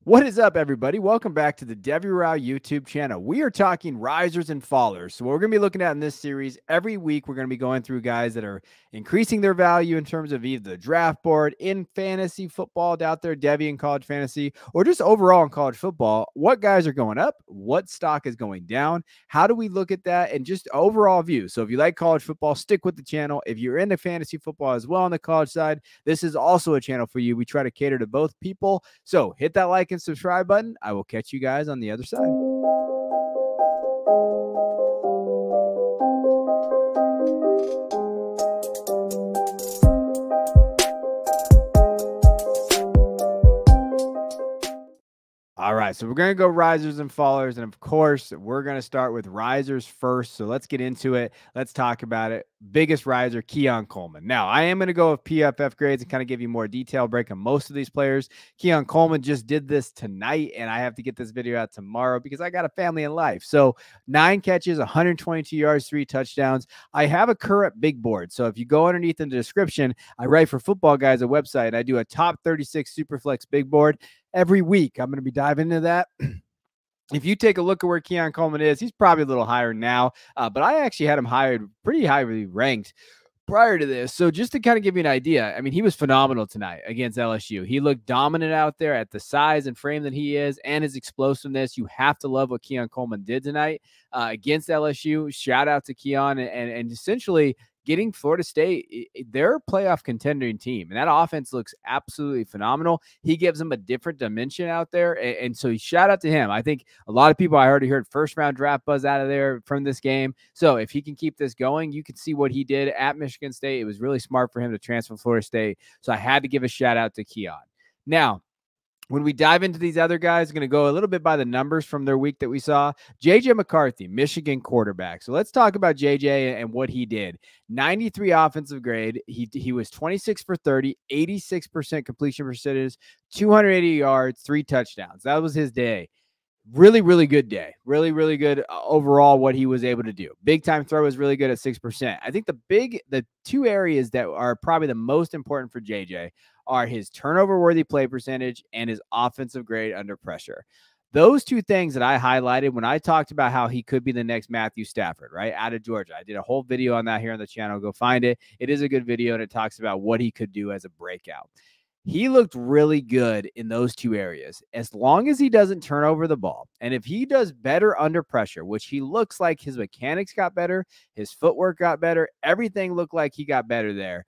What is up, everybody? Welcome back to the Devy YouTube channel. We are talking risers and fallers. So what we're going to be looking at in this series, every week we're going to be going through guys that are increasing their value in terms of either the draft board, in fantasy football out there, Devy in college fantasy, or just overall in college football. What guys are going up? What stock is going down? How do we look at that? And just overall view. So if you like college football, stick with the channel. If you're into fantasy football as well on the college side, this is also a channel for you. We try to cater to both people. So hit that like and subscribe button. I will catch you guys on the other side. All right, so we're going to go risers and fallers, and of course, we're going to start with risers first. So let's get into it. Let's talk about it. Biggest riser, Keon Coleman. Now, I am going to go with PFF grades and kind of give you more detail break on most of these players. Keon Coleman just did this tonight, and I have to get this video out tomorrow because I got a family and life. So 9 catches, 122 yards, 3 touchdowns. I have a current big board. So if you go underneath in the description, I write for Football Guys, a website. I do a top 36 Superflex big board. Every week, I'm going to be diving into that. If you take a look at where Keon Coleman is, he's probably a little higher now, but I actually had him pretty highly ranked prior to this. So just to kind of give you an idea, I mean, he was phenomenal tonight against LSU. He looked dominant out there at the size and frame that he is and his explosiveness. You have to love what Keon Coleman did tonight against LSU. Shout out to Keon and essentially getting Florida State, they're a playoff contending team, and that offense looks absolutely phenomenal. He gives them a different dimension out there, and so shout out to him. I think a lot of people, I already heard first-round draft buzz out of there from this game. So if he can keep this going, you can see what he did at Michigan State. It was really smart for him to transfer from Florida State, so I had to give a shout-out to Keon. Now, when we dive into these other guys, I'm going to go a little bit by the numbers from their week that we saw. J.J. McCarthy, Michigan quarterback. So let's talk about J.J. and what he did. 93 offensive grade. He was 26 for 30, 86% completion percentage, 280 yards, 3 touchdowns. That was his day. Really, really good day. Really, really good overall what he was able to do. Big time throw was really good at 6%. I think the 2 areas that are probably the most important for JJ are his turnover-worthy play percentage and his offensive grade under pressure. Those 2 things that I highlighted when I talked about how he could be the next Matthew Stafford, right, out of Georgia. I did a whole video on that here on the channel. Go find it. It is a good video, and it talks about what he could do as a breakout. He looked really good in those 2 areas, as long as he doesn't turn over the ball. And if he does better under pressure, which he looks like his mechanics got better, his footwork got better, everything looked like he got better there,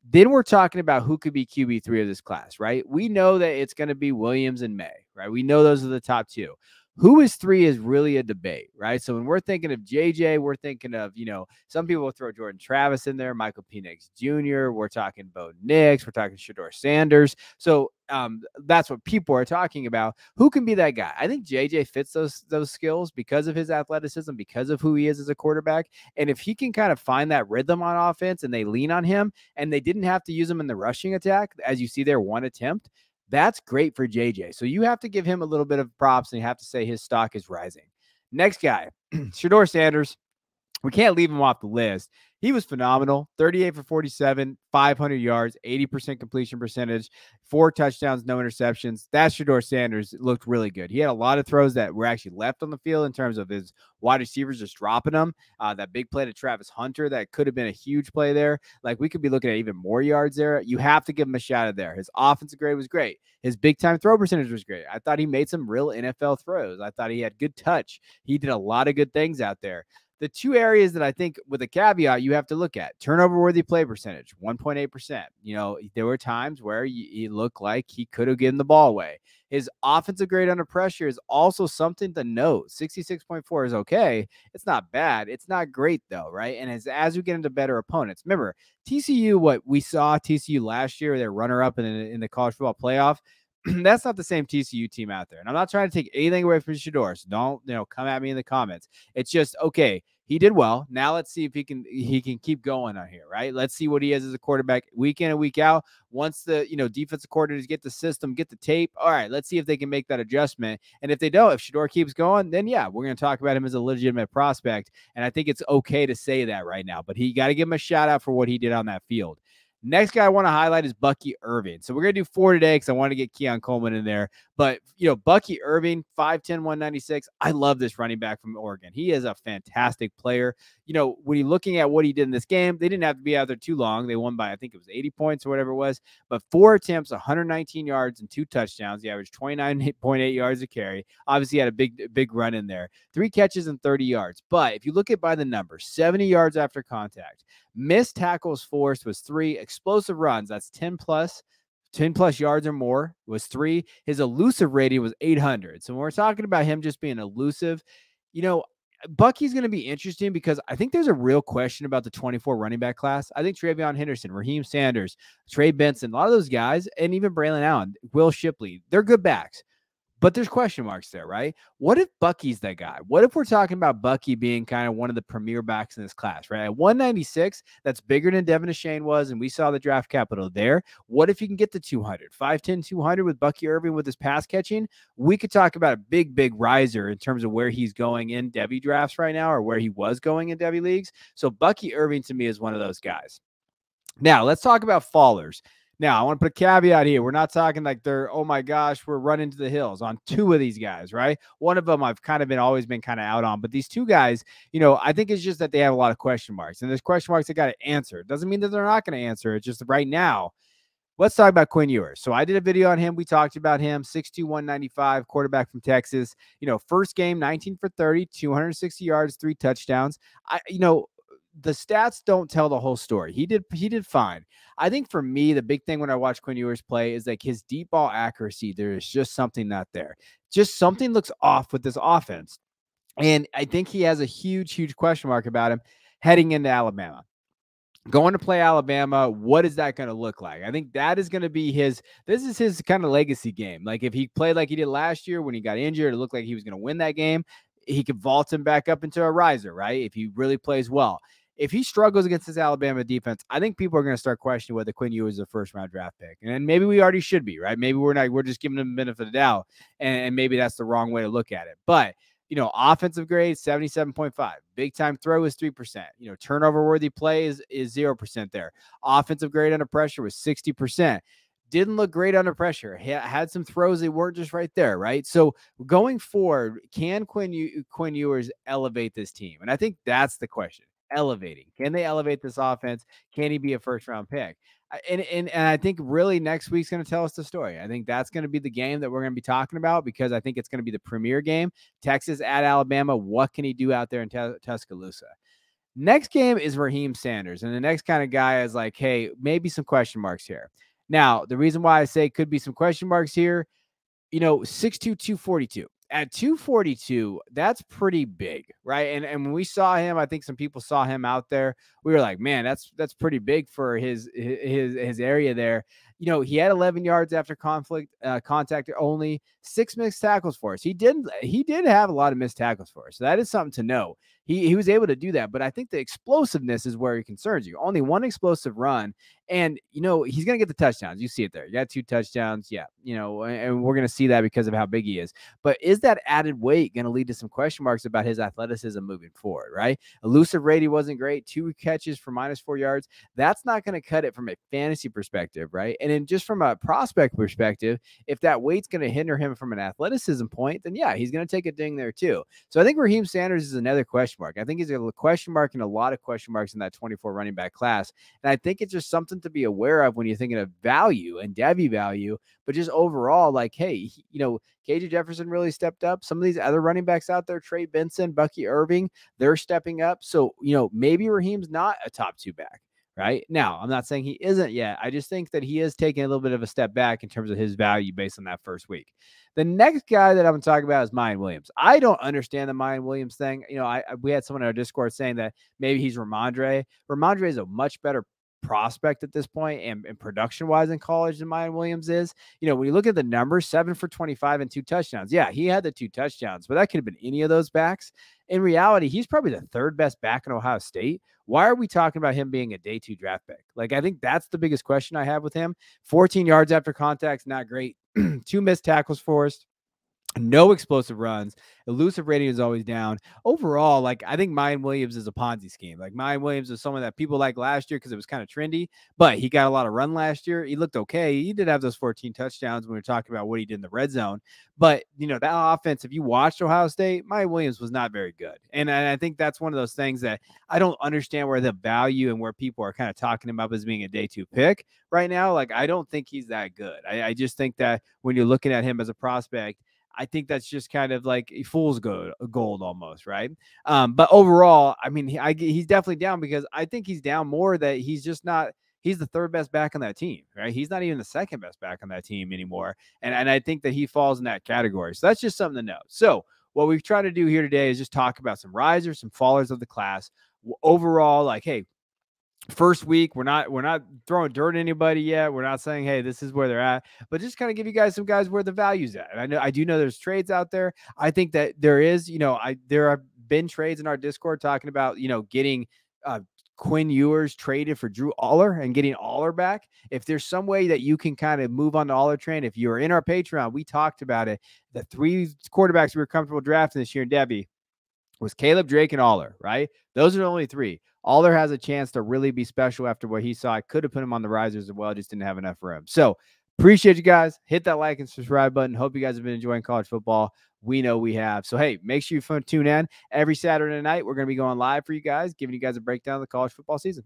then we're talking about who could be QB3 of this class, right? We know that it's going to be Williams and May, right? We know those are the top 2. Who is 3 is really a debate, right? So when we're thinking of JJ, we're thinking of, some people will throw Jordan Travis in there, Michael Penix Jr., we're talking Bo Nix, we're talking Shedeur Sanders. So that's what people are talking about. Who can be that guy? I think JJ fits those skills because of his athleticism, because of who he is as a quarterback. And if he can kind of find that rhythm on offense and they lean on him and they didn't have to use him in the rushing attack, as you see there, 1 attempt, that's great for JJ. So you have to give him a little bit of props and you have to say his stock is rising. Next guy, Shedeur Sanders. We can't leave him off the list. He was phenomenal. 38 for 47, 500 yards, 80% completion percentage, 4 touchdowns, no interceptions. That Shedeur Sanders looked really good. He had a lot of throws that were actually left on the field in terms of his wide receivers just dropping them. That big play to Travis Hunter, that could have been a huge play there. Like, we could be looking at even more yards there. You have to give him a shout out there. His offensive grade was great. His big time throw percentage was great. I thought he made some real NFL throws. I thought he had good touch. He did a lot of good things out there. The 2 areas that I think, with a caveat, you have to look at: turnover-worthy play percentage, 1.8%. There were times where he looked like he could have given the ball away. His offensive grade under pressure is also something to note. 66.4 is okay. It's not bad. It's not great, though, right? And as we get into better opponents, remember, TCU, what we saw TCU last year, their runner-up in the college football playoff, that's not the same TCU team out there. And I'm not trying to take anything away from Shedeur, so don't, come at me in the comments. It's just, okay, he did well. Now let's see if he can keep going on here, right? Let's see what he is as a quarterback week in and week out. Once the, defensive coordinators get the system, get the tape, all right, let's see if they can make that adjustment. And if they don't, if Shedeur keeps going, then yeah, we're going to talk about him as a legitimate prospect. And I think it's okay to say that right now, but he got to give him a shout out for what he did on that field. Next guy I want to highlight is Bucky Irving. So we're going to do 4 today because I want to get Keon Coleman in there. But, Bucky Irving, 5'10", 196. I love this running back from Oregon. He is a fantastic player. When you're looking at what he did in this game, they didn't have to be out there too long. They won by, I think it was 80 points or whatever it was. But 4 attempts, 119 yards, and 2 touchdowns. He averaged 29.8 yards a carry. Obviously, he had a big run in there. 3 catches and 30 yards. But if you look at by the numbers, 70 yards after contact. Missed tackles forced was 3. Explosive runs, that's 10 plus yards or more was 3. His elusive rating was 800. So when we're talking about him just being elusive, Bucky's going to be interesting because I think there's a real question about the 24 running back class. I think Travion Henderson, Raheem Sanders, Trey Benson, a lot of those guys, and even Braylon Allen, Will Shipley, they're good backs. But there's question marks there, right? What if Bucky's that guy? What if we're talking about Bucky being kind of one of the premier backs in this class, right? At 196, that's bigger than Devin Ashane was, and we saw the draft capital there. What if you can get to 200? 5'10", 200 with Bucky Irving with his pass catching? We could talk about a big riser in terms of where he's going in Devy drafts right now or where he was going in Devy leagues. So Bucky Irving to me is one of those guys. Now, let's talk about fallers. Now, I want to put a caveat here. We're not talking like they're, oh my gosh, we're running to the hills on 2 of these guys, right? One of them I've always been kind of out on. But these 2 guys, I think it's just that they have a lot of question marks. And there's question marks that got to answer. It doesn't mean that they're not going to answer. It's just right now. Let's talk about Quinn Ewers. So I did a video on him. We talked about him, 6'2", 195, quarterback from Texas. First game, 19 for 30, 260 yards, 3 touchdowns. The stats don't tell the whole story. He did fine. I think for me, the big thing when I watch Quinn Ewers play is like his deep ball accuracy. There is just something not there. Just something looks off with this offense. And I think he has a huge question mark about him heading into Alabama. Going to play Alabama, what is that going to look like? I think that is going to be this is his kind of legacy game. Like if he played like he did last year when he got injured, it looked like he was going to win that game. He could vault him back up into a riser, right? If he really plays well. If he struggles against this Alabama defense, I think people are going to start questioning whether Quinn Ewers is a first-round draft pick. And maybe we already should be, right? Maybe we're not. We're just giving him the benefit of the doubt, and maybe that's the wrong way to look at it. But, offensive grade, 77.5. Big-time throw is 3%. Turnover-worthy play is 0% there. Offensive grade under pressure was 60%. Didn't look great under pressure. Had some throws that weren't just right there, right? So going forward, can Quinn Ewers elevate this team? And I think that's the question. Elevating. Can they elevate this offense? Can he be a first-round pick? And I think really next week's going to tell us the story. I think that's going to be the game that we're going to be talking about because I think it's going to be the premier game. Texas at Alabama. What can he do out there in Tuscaloosa? Next game is Raheem Sanders. And the next kind of guy is like, hey, maybe some question marks here. Now, the reason why I say could be some question marks here, 6'2", 242. At 242, that's pretty big, right? And when we saw him, I think some people saw him out there. We were like, man, that's pretty big for his area there. He had 11 yards after contact only, 6 missed tackles for us. He did have a lot of missed tackles for us. So that is something to know. He was able to do that, but I think the explosiveness is where it concerns you. Only 1 explosive run, and he's going to get the touchdowns. You see it there. You got 2 touchdowns, yeah. And we're going to see that because of how big he is. But is that added weight going to lead to some question marks about his athleticism moving forward? Right? Elusive rating wasn't great. 2 catches for -4 yards. That's not going to cut it from a fantasy perspective, right? And then just from a prospect perspective, if that weight's going to hinder him from an athleticism point, then yeah, he's going to take a ding there too. So I think Raheem Sanders is another question mark. I think he's a question mark and a lot of question marks in that 24 running back class. And I think it's just something to be aware of when you're thinking of value and Devy value, but just overall, like, hey, KJ Jefferson really stepped up. Some of these other running backs out there, Trey Benson, Bucky Irving, they're stepping up. So, maybe Raheem's not a top 2 back. Right now, I'm not saying he isn't yet. I just think that he is taking a little bit of a step back in terms of his value based on that first week. The next guy that I'm talking about is Mayan Williams. I don't understand the Mayan Williams thing. We had someone in our Discord saying that maybe he's Ramondre. Ramondre is a much better prospect at this point and production wise in college than Mayan Williams is. When you look at the numbers, 7 for 25 and 2 touchdowns. Yeah, he had the 2 touchdowns, but that could have been any of those backs. In reality, he's probably the 3rd best back in Ohio State. Why are we talking about him being a day 2 draft pick? Like, I think that's the biggest question I have with him. 14 yards after contact, not great. 2 missed tackles for us. No explosive runs. Elusive rating is always down. Overall, like I think Mayan Williams is a Ponzi scheme. Like Mayan Williams is someone that people like last year because it was kind of trendy, but he got a lot of run last year. He looked okay. He did have those 14 touchdowns when we were talking about what he did in the red zone. But that offense, if you watched Ohio State, Mayan Williams was not very good. And I think that's one of those things that I don't understand where the value and where people are kind of talking about as being a day 2 pick right now. Like I don't think he's that good. I just think that when you're looking at him as a prospect, I think that's just kind of like a fool's gold almost, right? But overall, I mean, he's definitely down because I think he's down more that he's just not. He's the third best back on that team, right? He's not even the second best back on that team anymore, and I think that he falls in that category. So that's just something to know. So what we've tried to do here today is just talk about some risers, some fallers of the class. Overall, like, hey, first week, we're not throwing dirt at anybody yet. We're not saying, hey, this is where they're at, but just kind of give you guys some guys where the value's at. And I do know there's trades out there. I think that there is, there have been trades in our Discord talking about, getting Quinn Ewers traded for Drew Aller and getting Aller back. If there's some way that you can kind of move on the Aller train, if you're in our Patreon, we talked about it. The 3 quarterbacks we were comfortable drafting this year in Devy was Caleb, Drake, and Aller, right? Those are the only 3. Aller has a chance to really be special after what he saw. I could have put him on the risers as well, just didn't have enough room. So appreciate you guys. Hit that like and subscribe button. Hope you guys have been enjoying college football. We know we have. So, hey, make sure you tune in every Saturday night. We're going to be going live for you guys, giving you guys a breakdown of the college football season.